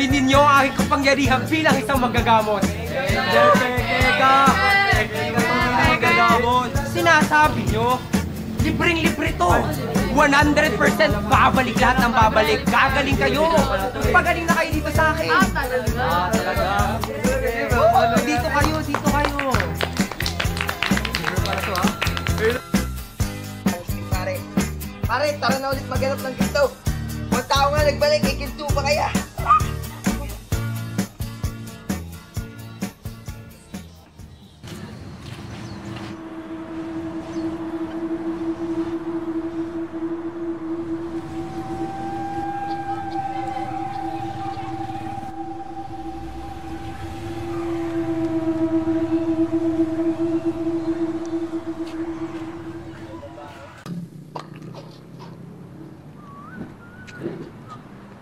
alamin ninyo ang aking kapangyarihan bilang isang manggagamot. Teka! Sinasabi nyo, libreng-libre to. 100% babalik lahat ng babalik. Gagaling kayo. Pagaling na kayo dito sa akin. Talaga? Dito kayo, dito kayo. Pare, tara na ulit maghanap ng ginto. Mga tao nga nagbalik, ikinto pa kaya?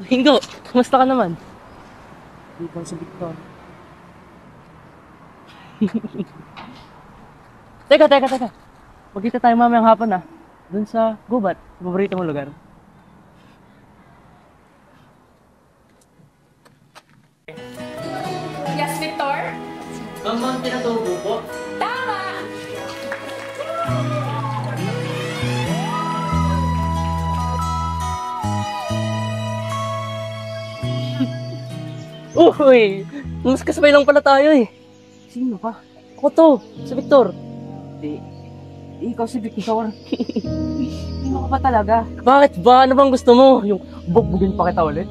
Hingo, kumusta ka naman? Hindi ko si Victor. Teka. Magkita tayo mamayang hapon ah. Doon sa Gubat, sa paborito mong lugar. Yes, Victor? Bambang tinatubo po. Tama! Uy! Mas kasabay lang pala tayo eh. Sino ka? Ako to, si Victor. Ikaw si Victor. Sino ka ba talaga? Bakit ba? Ano bang gusto mo? Yung bugbugin pa kita ulit?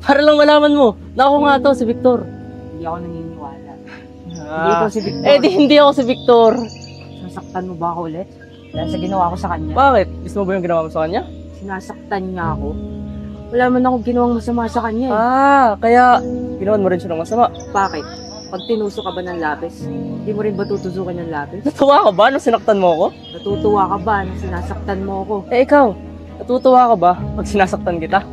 Para lang malaman mo na ako nga to, si Victor. Hindi ako naniniwala. Hindi ikaw si Victor. Eh di hindi ako si Victor. Sinasaktan mo ba ako ulit? Dahil sa ginawa ko sa kanya. Bakit? Gusto mo ba yung ginawa mo sa kanya? Sinasaktan niya ako. Wala man akong ginawang masama sa kanya eh. Kaya ginawan mo rin siya ng masama. Bakit? Pag tinuso ka ba ng lapis, hindi mo rin ba tutusukan ng lapis? Natuwa ka ba nung sinaktan mo ako? Natutuwa ka ba nang sinasaktan mo ako? Eh ikaw, natutuwa ka ba pag sinasaktan kita?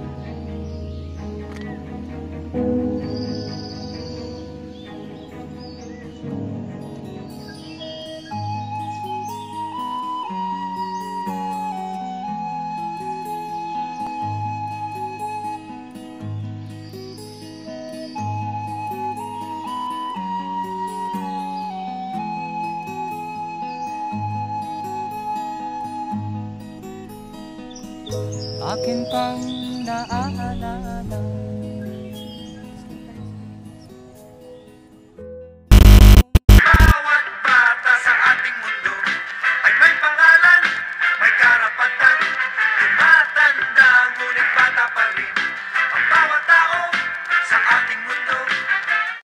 Akin pang naalala